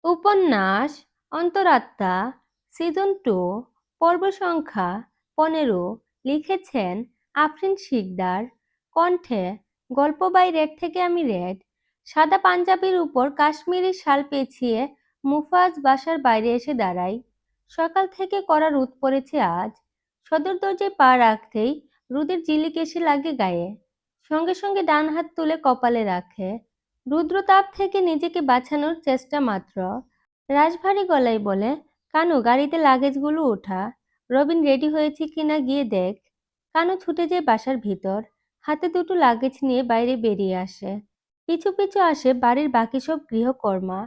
উপন্যাস অন্তরাত্মা সিজন 2 পর্ব সংখ্যা 15 লিখেছেন আফরিন শিকদার। কণ্ঠে গল্প বাই রেড থেকে আমি রেড। সাদা পাঞ্জাবির উপর কাশ্মীরি শাল পেঁচিয়ে মুফাজ বাসার বাইরে এসে দাঁড়াই। সকাল থেকে কড়া রোদ পড়েছে আজ। সদর দরজায় পা রাখতেই রোদের ঝিলিক এসে লাগে গায়ে। সঙ্গে সঙ্গে ডান হাত তুলে কপালে রাখে। রুদ্রতাপ থেকে নিজেকে বাঁচানোর চেষ্টা মাত্র। রাশভারী গলায় বলে, কানু গাড়িতে লাগেজগুলো ওঠা। রবিন রেডি হয়েছে কিনা গিয়ে দেখ। কানু ছুটে যায় বাসার ভিতর। হাতে দুটো লাগেজ নিয়ে বাইরে বেরিয়ে আসে। পিছু পিছু আসে বাড়ির বাকি সব গৃহকর্মা।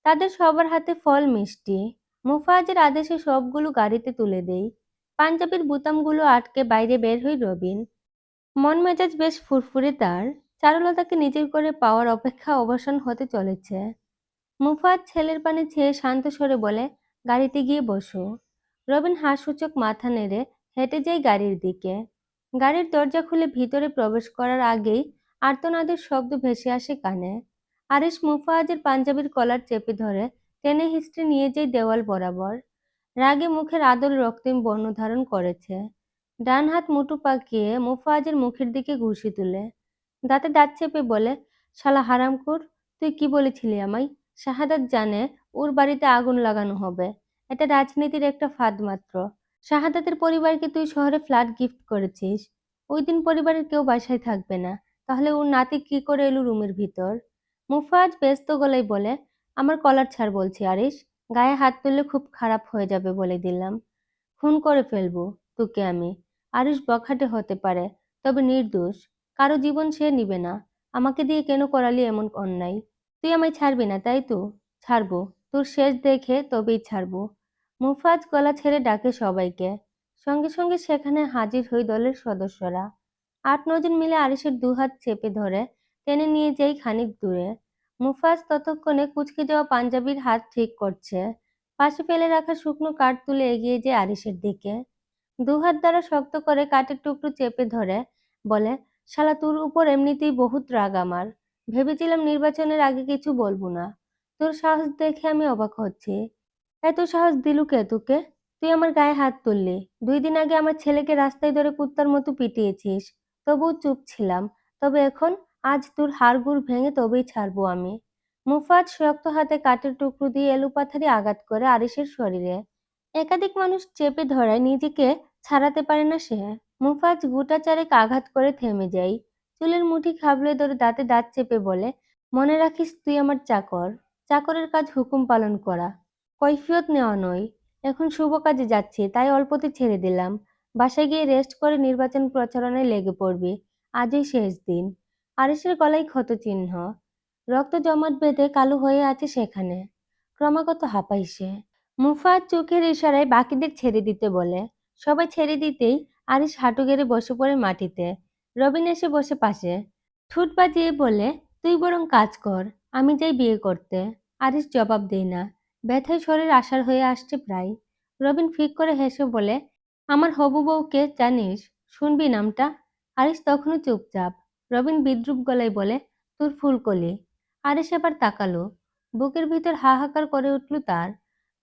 তাদের সবার হাতে ফল মিষ্টি। মুফাজ্জের আদেশে সবগুলো গাড়িতে তুলে দেই। পাঞ্জাবির বোতামগুলো আটকে বাইরে বের হই রবিন। মন মেজাজ বেশ ফুরফুরে তার। চারুলতাকে নিজের করে পাওয়ার অপেক্ষা অবসান হতে চলেছে। মুফাত ছেলের পানে চেয়ে শান্ত স্বরে বলে, গাড়িতে গিয়ে বসো। রবিন হাসসূচক মাথা নেড়ে হেঁটে যায় গাড়ির দিকে। গাড়ির দরজা খুলে ভিতরে প্রবেশ করার আগেই আর্তনাদের শব্দ ভেসে আসে কানে। আরিশ মুফাজ্জের পাঞ্জাবির কলার চেপে ধরে টেনে হিঁচড়ে নিয়ে যায় দেওয়াল বরাবর। রাগে মুখের আদল রক্তিম বর্ণ ধারণ করেছে। ডান হাত মুঠো পাকিয়ে মুফাজ্জের মুখের দিকে ঘুষি তুলে দাঁতে দাঁত চেপে বলে, শালা হারামখোর, তুই কি বলেছিলি আমায়? শাহাদাত জানে ওর বাড়িতে আগুন লাগানো হবে। এটা রাজনীতির একটা ফাঁদ মাত্র। শাহাদাতের পরিবারকে তুই শহরে ফ্ল্যাট গিফট করেছিস। ওই দিন পরিবারের কেউ বাসায় থাকবে না। তাহলে ওর নাতি কি করে এলো রুমের ভিতর? মুফাজ ব্যস্ত গলায় বলে, আমার কলার ছাড় বলছি আরিশ। গায়ে হাত তুললে খুব খারাপ হয়ে যাবে বলে দিলাম। খুন করে ফেলবো তোকে আমি। আরিশ বখাটে হতে পারে, তবে নির্দোষ। কারো জীবন সে নিবে না। আমাকে দিয়ে কেন করালি এমন অন্যায়? তুই আমায় ছাড়বি না তাই তো? ছাড়বো। তোর শেষ দেখে তবেই ছাড়বো। মুফাজ গলা ছেড়ে ডাকে সবাইকে। সঙ্গে সঙ্গে সেখানে হাজির হই দলের সদস্যরা। 8-9 জন মিলে আরিশের দুহাত চেপে ধরে টেনে নিয়ে যাই খানিক দূরে। মুফাজ ততক্ষণে কুঁচকে যাওয়া পাঞ্জাবির হাত ঠিক করছে। পাশে ফেলে রাখা শুকনো কাঠ তুলে এগিয়ে যায় আরিশের দিকে। দুহাত দ্বারা শক্ত করে কাঠের টুকরো চেপে ধরে বলে, শালা তোর উপর এমনিতেই বহুত রাগ আমার। ভেবেছিলাম নির্বাচনের আগে কিছু বলবো না। তোর সাহস দেখে আমি অবাক হচ্ছি। এত সাহস দিলু কে তোকে? তুই আমার গায়ে হাত তুললি। 2 দিন আগে আমার ছেলেকে রাস্তায় ধরে কুত্তার মতো পিটিয়েছিস। তবুও চুপ ছিলাম। তবে এখন আজ তোর হাড়গোড় ভেঙে তবেই ছাড়বো আমি। মুফাত শক্ত হাতে কাঠের টুকরো দিয়ে এলোপাথারি আঘাত করে আরিশের শরীরে। একাধিক মানুষ চেপে ধরায় নিজেকে ছাড়াতে পারে না সে। মুফাজ গোটা চারেক আঘাত করে থেমে যায়। চুলের মুঠি খাবলে ধরে দাঁতে দাঁত চেপে বলে, মনে রাখিস তুই আমার চাকর। চাকরের কাজ হুকুম পালন করা, কৈফিয়ত নেওয়া নয়। এখন শুভ কাজে যাচ্ছি তাই অল্পতে ছেড়ে দিলাম। বাসায় গিয়ে রেস্ট করে নির্বাচন প্রচারণায় লেগে পড়বি। আজই শেষ দিন। আরিশের গলায় ক্ষত চিহ্ন। রক্ত জমাট বেঁধে কালো হয়ে আছে সেখানে। ক্রমাগত হাঁপায় সে। মুফাত চোখের ইশারায় বাকিদের ছেড়ে দিতে বলে। সবাই ছেড়ে দিতেই আরিশ হাঁটু গেড়ে বসে পড়ে মাটিতে। রবিন এসে বসে পাশে। ঠোঁট বাজিয়ে বলে, তুই বরং কাজ কর, আমি যাই বিয়ে করতে। আরিশ জবাব দেয় না। ব্যথায় শরীর আষাঢ় হয়ে আসছে প্রায়। রবিন ফিক করে হেসে বলে, আমার হবু বউকে জানিস? শুনবি নামটা? আরিশ তখনও চুপচাপ। রবিন বিদ্রুপ গলায় বলে, তোর ফুলকলি। আরিশ এবার তাকালো। বুকের ভিতর হাহাকার করে উঠল তার।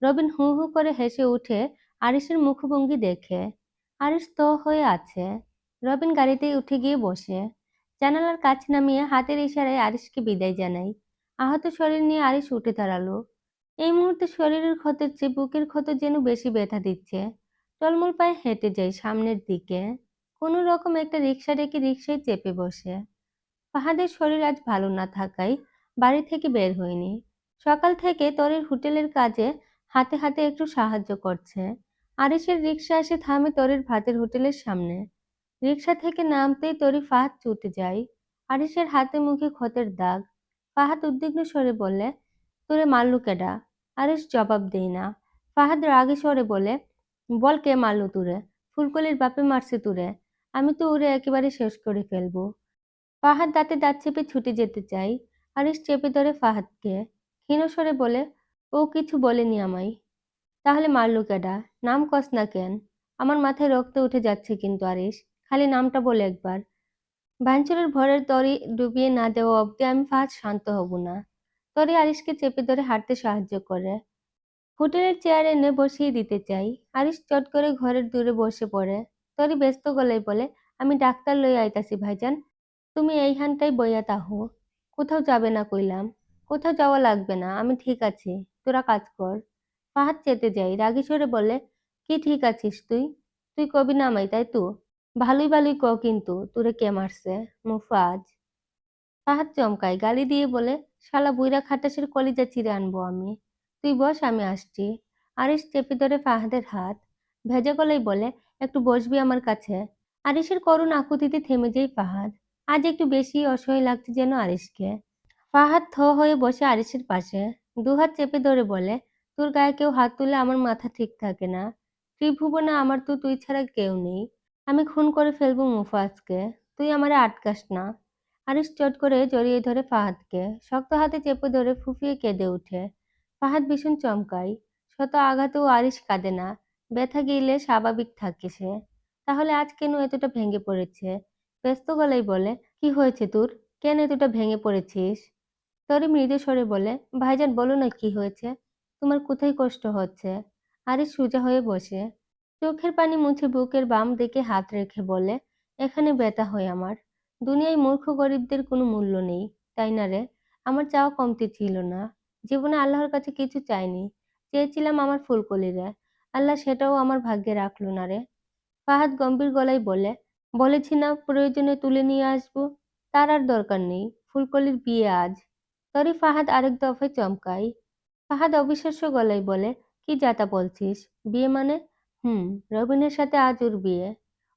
রবিন হু হু করে হেসে উঠে আরিশের মুখভঙ্গি দেখে। আরিশ তো হয়ে আছে। রবিন গাড়িতেই উঠে গিয়ে বসে। জানালার কাছ নামিয়ে হাতের ইশারায় আরিশকে বিদায় জানাই। আহত শরীর নিয়ে আরিশ উঠে দাঁড়ালো। এই মুহূর্তে শরীরের ক্ষতের চেয়ে বুকের ক্ষত যেন বেশি ব্যথা দিচ্ছে। টলমল পায়ে হেঁটে যায় সামনের দিকে। কোনো রকম একটা রিক্সা ডেকে রিক্সায় চেপে বসে। ফাহাদের শরীর আজ ভালো না থাকায় বাড়ি থেকে বের হয়নি। সকাল থেকে তরির হোটেলের কাজে হাতে হাতে একটু সাহায্য করছে। আরিশের রিক্সা এসে থামে তরির ভাতের হোটেলের সামনে। রিক্সা থেকে নামতেই তরি ফাহাদ ছুটে যায়। আরিশের হাতে মুখে ক্ষতের দাগ। ফাহাদ উদ্বিগ্ন স্বরে বললে, তোরে মারলু কেডা? আরিশ জবাব দেয় না। ফাহাদ রাগে স্বরে বলে, বল কে মারলু তুরে? ফুলকলির বাপে মারছে তুরে। আমি তো ওরে একেবারে শেষ করে ফেলবো। ফাহাদ দাঁতে দাঁত চেপে ছুটে যেতে চাই। আরিশ চেপে ধরে ফাহাদকে। ক্ষীণ স্বরে বলে, ও কিছু বলেনি আমায়। তাহলে মারলু কেডা? নাম কস না কেন? আমার মাথায় রক্ত উঠে যাচ্ছে কিন্তু আরিশ। খালি নামটা বলে একবার। ভাঙচুরের ভরের তরি ডুবিয়ে না দেওয়া অব্দি আমি ফাহাদ শান্ত হব না। তরি আরিশকে চেপে ধরে হাঁটতে সাহায্য করে। হোটেলের চেয়ার এনে বসিয়ে দিতে চাই, আরিশ চট করে ঘরের দূরে বসে পড়ে। তরি ব্যস্ত গলায় বলে, আমি ডাক্তার লই আইতাছি ভাইজান, তুমি এইখানটাই বইয়া তাহো। কোথাও যাবে না কইলাম। কোথাও যাওয়া লাগবে না, আমি ঠিক আছি, তোরা কাজ কর। ফাহাদ চেতে যাই, রাগী স্বরে বলে, কি ঠিক আছিস তুই? তুই কবি নামাই তাই তো? ভালোই ভালোই ক, কিন্তু তোরে কে মারছে? মুফাজ। ফাহাদ চমকায়, গালি দিয়ে বলে, শালা বুইড়া খাটাসের কলিজা চিরে আনবো আমি। তুই বস, আমি আসছি। আরিশ চেপে ধরে ফাহাদের হাত, ভেজা গলায় বলে, একটু বসবি আমার কাছে? আরিশের করুণ আকুতিতে থেমে যায় ফাহাদ। আজ একটু বেশি অসহায় লাগছে যেন আরিশকে। ফাহাদ থ হয়ে বসে আরিশের পাশে, দুহাত চেপে ধরে বলে, তোর গায়ে কেউ হাত তুলে আমার মাথা ঠিক থাকে না। ত্রিভুবনে আমার তো তুই ছাড়া কেউ নেই। আমি খুন করে ফেলবো মুফাজকে, তুই আমারে আটকাস না। আরিশ চট করে জড়িয়ে ধরে ফাহাদকে, শক্ত হাতে চেপে ধরে ফুঁফিয়ে কেঁদে ওঠে। ফাহাদ ভীষণ চমকায়। শত আঘাতেও আরিশ কাঁদে না, ব্যথা গেলে স্বাভাবিক থাকে সে। তাহলে আজ কেন এতটা ভেঙে পড়েছে? ব্যস্ত গলায় বলে, কি হয়েছে তোর? কেন এতটা ভেঙে পড়েছিস? তরি মৃদু স্বরে বলে, ভাইজান বলো না কি হয়েছে? তোমার কোথায় কষ্ট হচ্ছে? আরিশ সোজা হয়ে বসে, চোখের পানি মুছে বুকের বাম দিকে হাত রেখে বলে, এখানে ব্যথা হয় আমার। দুনিয়ায় মূর্খ গরিবদের কোনো মূল্য নেই, তাই না রে? আমার চাওয়া কমতি ছিল না। জীবনে আল্লাহর কাছে কিছু চাইনি। চেয়েছিলাম আমার ফুলকলিরে। আল্লাহ সেটাও আমার ভাগ্যে রাখলো না রে। ফাহাদ গম্ভীর গলায় বলে, বলেছি না প্রয়োজনে তুলে নিয়ে আসবো? তার আর দরকার নেই, ফুলকলির বিয়ে আজ। তরি ফাহাদ আরেক দফায় চমকায়। ফাহাদ অবিশ্বাস্য গলায় বলে, কি যাতা বলছিস? বিয়ে মানে? হুম, রবিনের সাথে আজ ওর বিয়ে।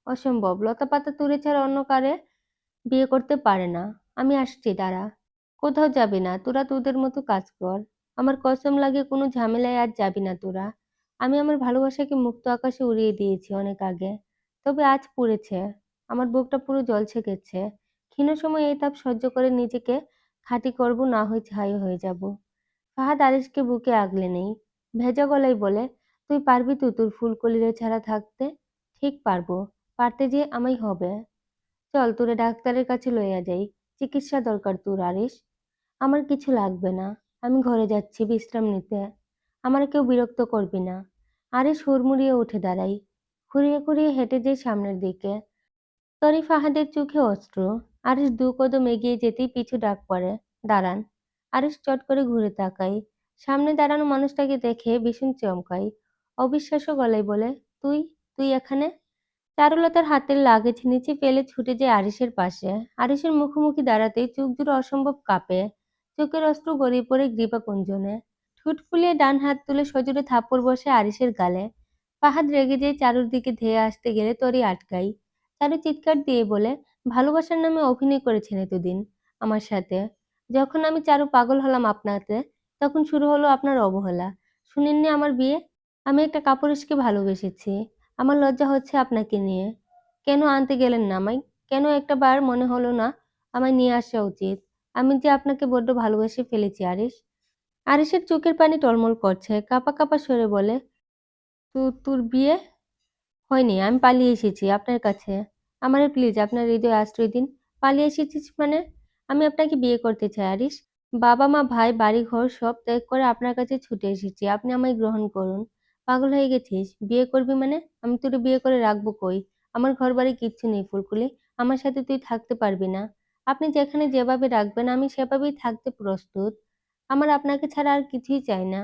অসম্ভব, লতাপাতা তুলে ছাড়া অন্য কারে বিয়ে করতে পারে না। আমি আসছি, দাঁড়া। কোথাও যাবি না, তোরা তোদের মতো কাজ কর। আমার কসম লাগে কোনো ঝামেলায় আজ যাবি না তোরা। আমি আমার ভালোবাসাকে মুক্ত আকাশে উড়িয়ে দিয়েছি অনেক আগে, তবে আজ পুড়েছে। আমার বুকটা পুরো জ্বলছে গেছে। ক্ষীণ সময় এই তাপ সহ্য করে নিজেকে খাঁটি করব, না হয় ছাই হয়ে যাব। ফাহাদ আরিশকে বুকে আগলে নেই, ভেজা গলায় বলে, তুই পারবি তো তোর ফুলকলিরে ছাড়া থাকতে? ঠিক পারবো, পারতে যে আমায় হবে। চল তোরে ডাক্তারের কাছে লইয়া যাই, চিকিৎসা দরকার তোর আরিশ। আমার কিছু লাগবে না, আমি ঘরে যাচ্ছি বিশ্রাম নিতে। আমার কেউ বিরক্ত করবি না। আরিশ হুড়মুড়িয়ে উঠে দাঁড়াই, খুঁড়িয়ে খুঁড়িয়ে হেঁটে যাই সামনের দিকে। তরি ফাহাদের চোখে অশ্রু। আরিশ দু কদম এগিয়ে যেতেই পিছু ডাক পড়ে, দাঁড়ান। আরিশ চট করে ঘুরে তাকাই, সামনে দাঁড়ানো মানুষটাকে দেখে ভীষণ চমকাই। অবিশ্বাস্য গলায় বলে, তুই তুই এখানে? চারুলতার হাতের লাগেজ নিচে ফেলে ছুটে যায় আরিশের পাশে। আরিশের মুখোমুখি দাঁড়াতেই চোখ জুড়ে অসম্ভব কাঁপে, চোখের অশ্রু গড়িয়ে পড়ে গ্রীবা কুঞ্জনে। ঠোঁট ফুলিয়ে ডান হাত তুলে সজোরে থাপ্পড় বসে আরিশের গালে। ফাহাদ রেগে যেয়ে চারুর দিকে ধেয়ে আসতে গেলে তরি আটকাই। চারু চিৎকার দিয়ে বলে, ভালোবাসার নামে অভিনয় করেছেন এতদিন আমার সাথে। যখন আমি চারু পাগল হলাম আপনাতে, তখন শুরু হলো আপনার অবহেলা। শুনেননি আমার বিয়ে? আমি একটা কাপুরুষকে ভালোবেসেছি। আমার লজ্জা হচ্ছে আপনাকে নিয়ে। কেন আনতে গেলেন না আমায়? কেন একটা বার মনে হলো না আমায় নিয়ে আসা উচিত? আমি যে আপনাকে বড্ড ভালোবেসে ফেলেছি আরিশ। আরিশের চোখের পানি টলমল করছে, কাঁপা কাঁপা স্বরে বলে, তোর বিয়ে হয়নি, আমি পালিয়ে এসেছি আপনার কাছে। আমারে প্লিজ আপনার হৃদয়ে আশ্রয় দিন। পালিয়ে এসেছিস মানে? আমি আপনাকে বিয়ে করতে চাই আরিশ। বাবা মা ভাই বাড়ি ঘর সব ত্যাগ করে আপনার কাছে ছুটে এসেছি, আপনি আমায় গ্রহণ করুন। পাগল হয়ে গেছিস? বিয়ে করবি মানে? আমি তোরে বিয়ে করে রাখবো কই? আমার ঘর বাড়ি কিচ্ছু নেই ফুলকুলি, আমার সাথে তুই থাকতে পারবি না। আপনি যেখানে যেভাবে রাখবেন আমি সেভাবেই থাকতে প্রস্তুত। আমার আপনাকে ছাড়া আর কিছুই চাই না।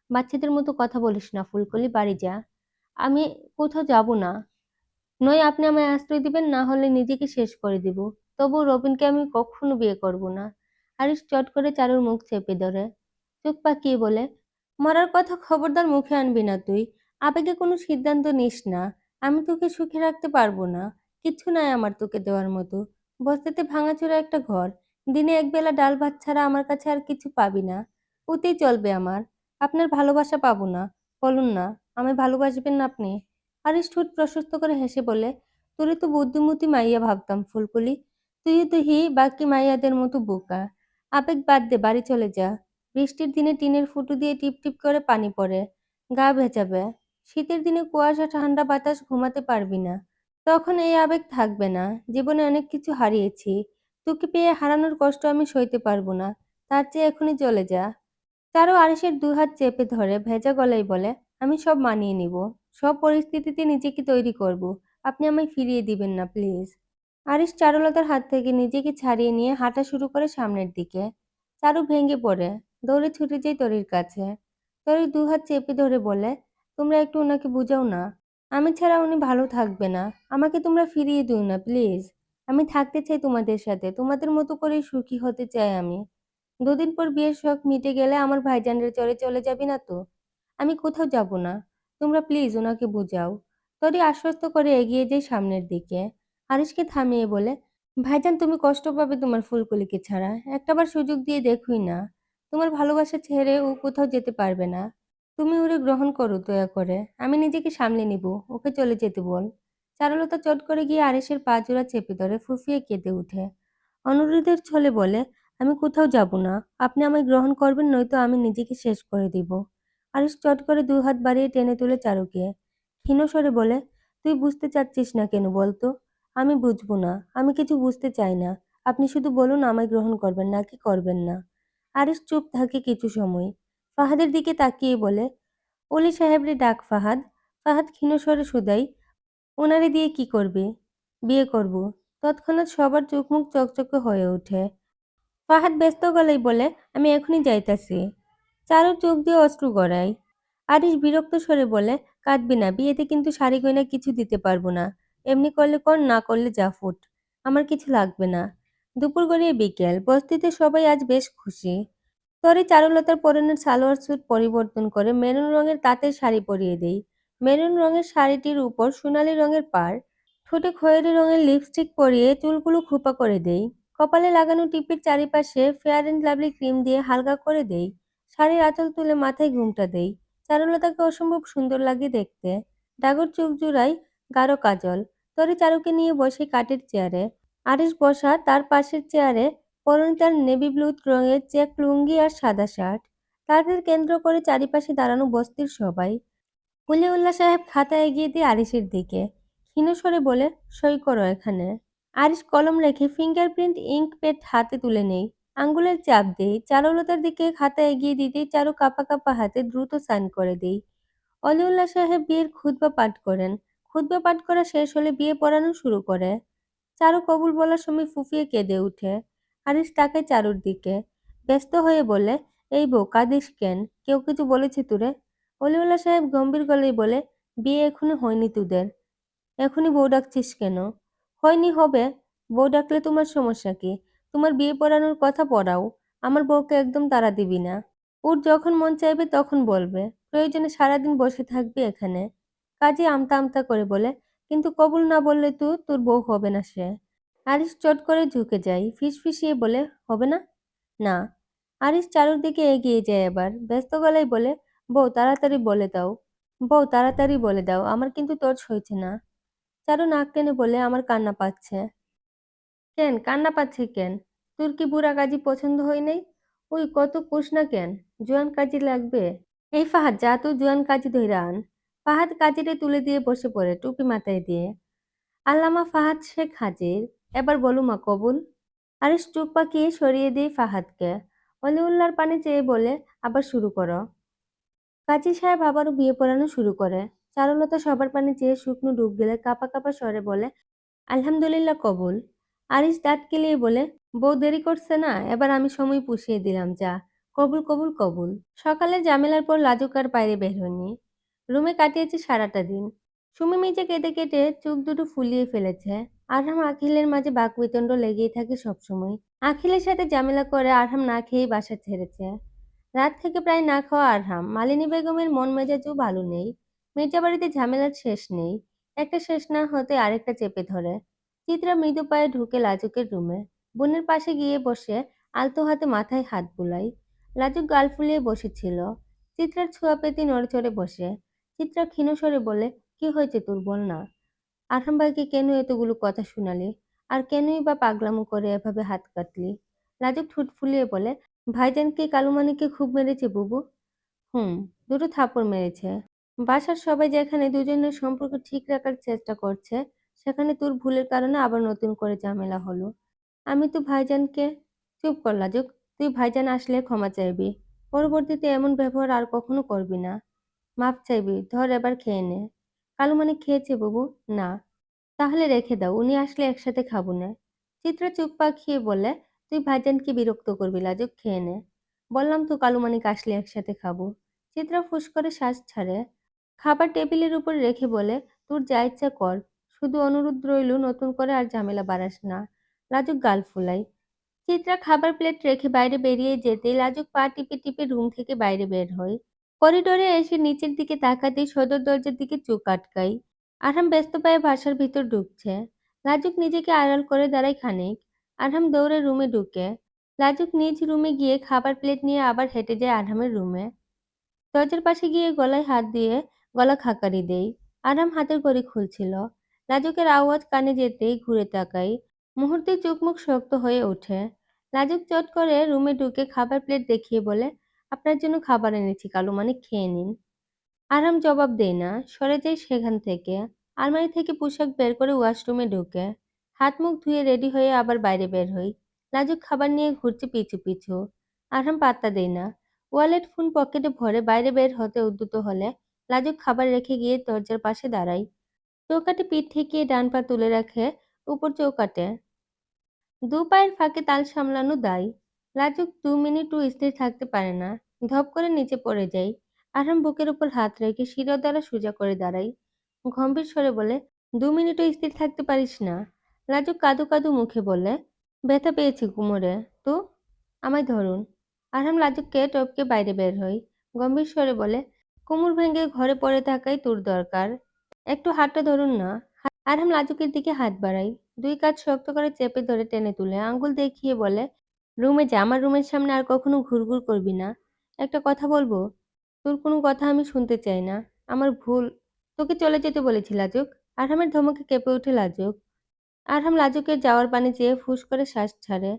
বাচ্চাদের মতো কথা বলিস না ফুলকলি, বাড়ি যা। আমি কোথাও যাব না। নয় আপনি আমায় আশ্রয় দিবেন, না হলে নিজেকে শেষ করে দিব। তবু রবিনকে আমি কখনো বিয়ে করব না। আরিশ চট করে চারুর মুখ চেপে ধরে, চোখ পাকিয়ে বলে, মরার কথা খবরদার মুখে আনবি না তুই। আবেগে কোনো সিদ্ধান্ত নিস না। আমি তোকে সুখে রাখতে পারবো না। কিচ্ছু নাই আমার তোকে দেওয়ার মতো। বস্তিতে ভাঙাচোরা একটা ঘর, দিনে একবেলা ডাল ভাত ছাড়া আমার কাছে আর কিছু পাবি না। ওতেই চলবে আমার। আপনার ভালোবাসা পাবো না। বলুন না, আমায় ভালোবাসবেন না আপনি? আরিশ ঠোঁট প্রশস্ত করে হেসে বলে, তোরে তো বুদ্ধিমতী মাইয়া ভাবতাম ফুলকলি। তুই তো বাকি মাইয়াদের মতো বোকা। আবেগ বাদ দে, বাড়ি চলে যা। বৃষ্টির দিনে টিনের ফুটো দিয়ে টিপ টিপ করে পানি পড়ে, গা ভেজাবে। শীতের দিনে কুয়াশা ঠান্ডা বাতাস, ঘুমাতে পারবি না। তখন এই আবেগ থাকবে না। জীবনে অনেক কিছু হারিয়েছি, তোকে পেয়ে হারানোর কষ্ট আমি সইতে পারবো না। তার চেয়ে এখনই চলে যা। চারু আরিসের দুহাত চেপে ধরে ভেজা গলায় বলে, আমি সব মানিয়ে নিব। সব পরিস্থিতিতে নিজেকে তৈরি করব। আপনি আমায় ফিরিয়ে দিবেন না প্লিজ। আরিস চারুলতার হাত থেকে নিজেকে ছাড়িয়ে নিয়ে হাঁটা শুরু করে সামনের দিকে। চারু ভেঙে পড়ে, দৌড়ে ছুটে যায় তরির কাছে। তরি দুহাত চেপে ধরে বলে, তোমরা একটু ওনাকে বুঝাও না। আমি ছাড়া উনি ভালো থাকবে না। আমাকে তোমরা ফিরিয়ে দিও না প্লিজ। আমি থাকতে চাই তোমাদের সাথে, তোমাদের মতো করেই সুখী হতে চাই আমি। দুদিন পর বিয়ের শখ মিটে গেলে আমার ভাইজানের চরে চলে যাবি না তো? আমি কোথাও যাব না। তোমরা প্লিজ ওনাকে বুঝাও। তরি আশ্বস্ত করে এগিয়ে যায় সামনের দিকে। আরিশকে থামিয়ে বলে, ভাইজান তুমি কষ্ট পাবে তোমার ফুলকলিকে ছাড়া। একটাবার সুযোগ দিয়ে দেখুই না। তোমার ভালোবাসা ছেড়ে ও কোথাও যেতে পারবে না। তুমি ওরে গ্রহণ করো দয়া করে। আমি নিজেকে সামলে নিব। ওকে চলে যেতে বল। চারুলতা চট করে গিয়ে আরিশের পা জোড়া চেপে ধরে ফুঁফিয়ে কেঁদে ওঠে। অনুরোধের ছলে বলে, আমি কোথাও যাব না। আপনি আমায় গ্রহণ করবেন, নয়তো আমি নিজেকে শেষ করে দিব। আরিশ চট করে দুই হাত বাড়িয়ে টেনে তুলে চারুকে। ক্ষীণ স্বরে বলে, তুই বুঝতে চাচ্ছিস না কেন বলতো? আমি বুঝবো না। আমি কিছু বুঝতে চাই না। আপনি শুধু বলুন আমায় গ্রহণ করবেন নাকি করবেন না। আরিশ চুপ থাকে কিছু সময়। ফাহাদের দিকে তাকিয়ে বলে, অলি সাহেবরে ডাক ফাহাদ। ফাহাদ ক্ষীণ স্বরে শুধাই, ওনারে দিয়ে কি করবে? বিয়ে করব। তৎক্ষণাৎ সবার চোখ মুখ চকচকে হয়ে ওঠে। ফাহাদ ব্যস্ত গলায় বলে, আমি এখনই যাইতাছি। চারুর চোখ দিয়ে অশ্রু গড়ায়। আরিশ বিরক্ত স্বরে বলে, কাঁদবি না, বিয়েতে কিন্তু শাড়ি গয়না কিছু দিতে পারবো না। এমনি করলে কর, না করলে যা ফুট। আমার কিছু লাগবে না। দুপুর গড়িয়ে বিকেল, বস্তিতে সবাই আজ বেশ খুশি। তরে চারুলতার পরনের সালোয়ার স্যুট পরিবর্তন করে মেরুন রঙের তাঁতের শাড়ি পরিয়ে দেই। মেরুন রঙের শাড়িটির উপর সোনালি রঙের পাড়, ঠোঁটে খয়েরি রঙের লিপস্টিক পরিয়ে চুলগুলো খোপা করে দেই। কপালে লাগানো টিপের চারিপাশে ফেয়ার অ্যান্ড লাভলি ক্রিম দিয়ে হালকা করে দেই। শাড়ির আঁচল তুলে মাথায় ঘুমটা দেই। চারুলতাকে অসম্ভব সুন্দর লাগে দেখতে। ডাগর চোখ জোড়ায় গাঢ় কাজল। তরে চারুকে নিয়ে বসে কাঠের চেয়ারে। আরিশ বসা তার পাশের চেয়ারে, পরনে তার নেভি ব্লু রঙের চেক লুঙ্গি আর সাদা শার্ট। তাদের কেন্দ্র করে চারিপাশে দাঁড়ানো বস্তির সবাই। ওলিউল্লাহ সাহেব খাতা এগিয়ে দিয়ে আরিশের দিকে। ক্ষীণ স্বরে বলে, সই করো এখানে। আরিশ কলম রেখে ফিঙ্গারপ্রিন্ট ইঙ্ক প্যাড হাতে তুলে নেই। আঙ্গুলের চাপ দেই। চারুলতার দিকে খাতা এগিয়ে দিতেই চারু কাঁপা কাঁপা হাতে দ্রুত সাইন করে দেই। অলিউল্লাহ সাহেব বিয়ের খুতবা পাঠ করেন। খুতবা পাঠ করা শেষ হলে বিয়ে পড়ানো শুরু করে। চারু কবুল বলার সময় ফুঁফিয়ে কেঁদে ওঠে। আরিশ তাকায় চারুর দিকে। ব্যস্ত হয়ে বলে, এই বউ কাঁদিস কেন? কেউ কিছু বলেছে তোরে? অলিউল্লাহ সাহেব গম্ভীর গলায় বলে, বিয়ে এখনো হয়নি তোদের। এখনই বউ ডাকছিস কেন? হয়নি, হবে। বউ ডাকলে তোমার সমস্যা কি? তোমার বিয়ে পড়ানোর কথা পড়াও। আমার বউকে একদম তাড়া দিবি না। ওর যখন মন চাইবে তখন বলবে। প্রয়োজনে সারাদিন বসে থাকবি এখানে। কাজী আমতা আমতা করে বলে, কিন্তু কবুল না বললে তো তোর বউ হবে না সে। আরিশ চট করে ঝুঁকে যায়, ফিসফিসিয়ে বলে, হবে না? না। আরিশ চারুর দিকে এগিয়ে যায় এবার, ব্যস্ত গলায় বলে, বউ তাড়াতাড়ি বলে দাও। বউ তাড়াতাড়ি বলে দাও, আমার কিন্তু তোর সইছে না। চারু নাক টেনে বলে, আমার কান্না পাচ্ছে। কেন কান্না পাচ্ছে কেন? তোর কি বুড়া কাজী পছন্দ হয় নাই? ওই কত কোষ না কেন? জোয়ান কাজী লাগবে। এই ফাহাদ, যা তুই জোয়ান কাজী ধইরা আন। ফাহাদ কাজীরে তুলে দিয়ে বসে পড়ে, টুপি মাথায় দিয়ে। আল্লামা ফাহাদ শেখ হাজির। এবার বলো মা কবুল। আরিশ চুপ পাকিয়ে সরিয়ে দিয়ে ফাহাদকে। অলিউল্লাহর পানে চেয়ে বলে, আবার শুরু করো। কাজী সাহেব আবারও বিয়ে পড়ানো শুরু করে। চারুলতা সবার পানে চেয়ে শুকনো ডুব গেলে কাঁপা কাঁপা স্বরে বলে, আলহামদুলিল্লাহ কবুল। আরিশ দাঁত কেলিয়ে বলে, বউ দেরি করছে না, এবার আমি সময় পুষিয়ে দিলাম, যা। কবুল কবুল কবুল। সকালে ঝামেলার পর লাজুক আর বাইরে বের হয়নি। রুমে কাটিয়েছে সারাটা দিন। সুমি মেজে কেটে কেটে চোখ দুটো ফুলিয়ে ফেলেছে। আরহাম আখিলের মাঝে বাকবিতণ্ড লেগেই থাকে সবসময়। আখিলের সাথে ঝামেলা করে আরহাম না খেয়েই বাসা ছেড়েছে। রাত থেকে প্রায় না খাওয়া আরহাম। মালিনী বেগমের মন মেজাজও ভালো নেই। মির্জাবাড়িতে ঝামেলার শেষ নেই। একটা শেষ না হতে আরেকটা চেপে ধরে। চিত্রা মৃদু পায়ে ঢুকে লাজুকের রুমে। বোনের পাশে গিয়ে বসে আলতো হাতে মাথায় হাত বুলাই। লাজুক গাল ফুলিয়ে বসেছিল। চিত্রার ছোঁয়া পেতে নড়েচড়ে বসে। চিত্রা ক্ষীণ স্বরে বলে, কি হয়েছে তোর, বল না। আরহাম ভাইকে কেন এতগুলো কথা শুনালি? আর কেনই বা পাগলামো করে এভাবে হাত কাটলি? লাজুক ঠোঁট ফুলিয়ে বলে, ভাইজানকে কালুমানিকে খুব মেরেছে বুবু। হুম, দুটো থাপ্পড় মেরেছে। বাসার সবাই যেখানে দুজনের সম্পর্ক ঠিক রাখার চেষ্টা করছে, সেখানে তোর ভুলের কারণে আবার নতুন করে ঝামেলা হলো। আমি তো ভাইজানকে। চুপ কর লাজুক। তুই ভাইজান আসলে ক্ষমা চাইবি। পরবর্তীতে এমন ব্যবহার আর কখনো করবি না। মাপ চাইবি। ধর এবার খেয়ে নে। কালু মানিক খেয়েছে বাবু? না। তাহলে রেখে দাও, উনি আসলে একসাথে খাবো নে। চিত্রা চুপ পাকিয়ে বলে, তুই ভাইজানকে বিরক্ত করবি লাজুক, খেয়ে নে। বললাম তো কালু মানিক আসলে একসাথে খাবো। চিত্রা ফুস করে শ্বাস ছাড়ে। খাবার টেবিলের উপর রেখে বলে, তোর যা ইচ্ছা কর, শুধু অনুরোধ রইল নতুন করে আর ঝামেলা বাড়াস না। লাজুক গাল ফুলাই। চিত্রা খাবার প্লেট রেখে বাইরে বেরিয়ে যেতেই লাজুক পা টিপে টিপে রুম থেকে বাইরে বের হয়। করিডোরে এসে নিচের দিকে তাকাতেই সদর দরজার দিকে চোখ আটকাই। আরহাম ব্যস্ত পায়ে বাসার ভিতর ঢুকছে। লাজুক নিজেকে আড়াল করে দাঁড়ায় খানিক। আরহাম দৌড়ে রুমে ঢুকে। লাজুক নিজ রুমে গিয়ে খাবার প্লেট নিয়ে আবার হেঁটে যায় আরহামের রুমে। দরজার পাশে গিয়ে গলায় হাত দিয়ে গলা খাকারি দেই। আরহাম হাতের ঘড়ি খুলছিল। লাজুকের আওয়াজ কানে যেতেই ঘুরে তাকাই। মুহূর্তে চোখ মুখ শক্ত হয়ে ওঠে। লাজুক চট করে রুমে ঢুকে খাবার প্লেট দেখিয়ে বলে, আপনার জন্য খাবার এনেছি কালু মানিক, খেয়ে নিন। আরহাম জবাব দেয় না, সরে যায় সেখান থেকে। আলমারি থেকে পোশাক বের করে ওয়াশরুমে ঢুকে। হাত মুখ ধুয়ে রেডি হয়ে আবার বাইরে বের হই। লাজুক খাবার নিয়ে ঘুরছে পিছু পিছু। আরহাম পাত্তা দেয় না। ওয়ালেট ফোন পকেটে ভরে বাইরে বের হতে উদ্যত হলে লাজুক খাবার রেখে গিয়ে দরজার পাশে দাঁড়ায়। চৌকাঠে পিঠ ঠেকিয়ে ডান পা তুলে রাখে উপর চৌকাঠে। দু পায়ের ফাঁকে তাল সামলানো দায়। লাজুক 2 মিনিটও স্থির থাকতে পারে না। ধপ করে নিচে পড়ে যায়। আরহাম বুকের উপর হাত রেখে শিরা দ্বারা সোজা করে দাঁড়ায়। গম্ভীর স্বরে বলে, 2 মিনিটও স্থির থাকতে পারিস না? লাজুক কাঁদো কাঁদো মুখে বলে, ব্যথা পেয়েছি কোমরে। তো আমায় ধরুন। আরহাম লাজুককে টপকে বাইরে বের হয়। গম্ভীর স্বরে বলে, কোমর ভেঙে ঘরে পড়ে থাকাই তোর দরকার। একটু হাতটা ধরুন না। আরহাম লাজুকের দিকে হাত বাড়ায়। দুই কাঁধ শক্ত করে চেপে ধরে টেনে তুলে আঙ্গুল দেখিয়ে বলে, রুমে যা, আমার রুমের সামনে আর কখনো ঘুরঘুর করবি না। একটা কথা বলবো? তোর কোনো কথা আমি শুনতে চাই না। আমার ভুল। তোকে চলে যেতে বলেছি লাজুক। আরহামের ধমকে কেঁপে ওঠে লাজুক। আরহাম লাজুকের যাওয়ার পানে চেয়ে ফুঁস করে শ্বাস ছাড়ে।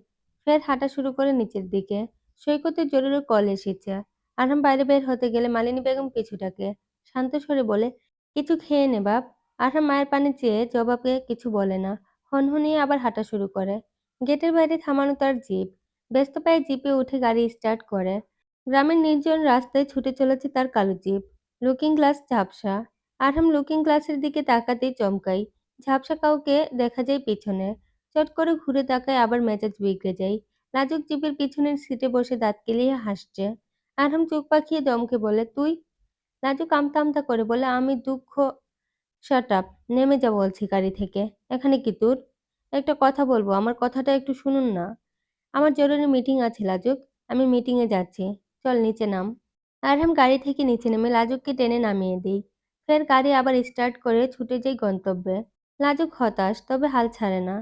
ফের হাঁটা শুরু করে নিচের দিকে। সৈকতের জরুরি কল এসেছে। আরহাম বাইরে বের হতে গেলে মালিনী বেগম পিছু ডাকে। শান্ত স্বরে বলে, কিছু খেয়ে নে বাপ। আরহাম মায়ের পানে চেয়ে জবাবে কিছু বলে না। হনহনিয়ে আবার হাঁটা শুরু করে। গেটের বাইরে থামানো তার জিপ। ব্যস্ত পায়ে জিপে উঠে গাড়ি স্টার্ট করে। গ্রামের নির্জন রাস্তায় ছুটে চলেছে তার কালো জিপ। লুকিং গ্লাস ঝাপসা। আরহাম লুকিং গ্লাসের দিকে তাকাতেই চমকাই। ঝাপসা কাউকে দেখা যায় পিছনে। চট করে ঘুরে তাকায়, আবার মেজাজ বিগড়ে যায়। লাজুক জিপের পিছনের সিটে বসে দাঁত কেলিয়ে হাসছে। আরহাম চোখ পাকিয়ে দমকে বলে, তুই? লাজুক আমতা আমতা করে বলে, আমি দুঃখ। শাট আপ, নেমে যা বলছি গাড়ি থেকে। এখানে কি তোর? একটা কথা বলবো, আমার কথাটা একটু শুনুন না। আমার জরুরি মিটিং আছে লাজুক, আমি মিটিংয়ে যাচ্ছি। চল নিচে নাম। আরহাম গাড়ি থেকে নিচে নেমে লাজুককে টেনে নামিয়ে দিই। ফের গাড়ি আবার স্টার্ট করে ছুটে যাই গন্তব্যে। লাজুক হতাশ, তবে হাল ছাড়ে না।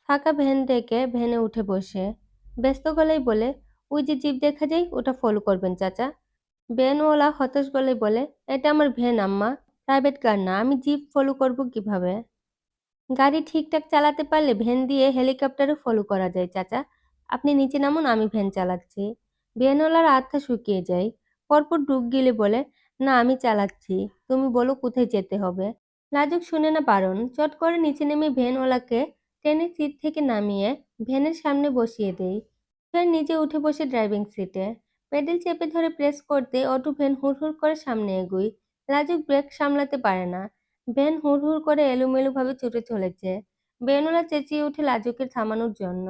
ফাঁকা ভ্যান ডেকে ভ্যানে উঠে বসে। ব্যস্ত গলায় বলে, ওই যে জিপ দেখা যায়, ওটা ফলো করবেন চাচা। ভ্যানওয়ালা হতাশ গলায় বলে, এটা আমার ভ্যান আম্মা, প্রাইভেট কার না, আমি জিপ ফলো করব কিভাবে? গাড়ি ঠিকঠাক চালাতে পারলে ভ্যান দিয়ে হেলিকপ্টারও ফলো করা যায় চাচা। আপনি নিচে নামুন, আমি ভ্যান চালাচ্ছি। ভ্যানওয়ালার আত্মা শুকিয়ে যায়। পরপর ঢুক গিলে বলে, না আমি চালাচ্ছি, তুমি বলো কোথায় যেতে হবে। লাজুক শুনে না বারণ, চট করে নিচে নেমে ভ্যানওয়ালাকে ট্রেনের সিট থেকে নামিয়ে ভ্যানের সামনে বসিয়ে দেই। ফের নিজে উঠে বসে ড্রাইভিং সিটে। পেডেল চেপে ধরে প্রেস করতে অটো ভ্যান হুড় করে সামনে এগোই। লাজুক ব্রেক সামলাতে পারে না। ভ্যান হুড় করে এলোমেলোভাবে ছুটে চলেছে। ভ্যানওয়ালা চেঁচিয়ে ওঠে লাজুকের থামানোর জন্য।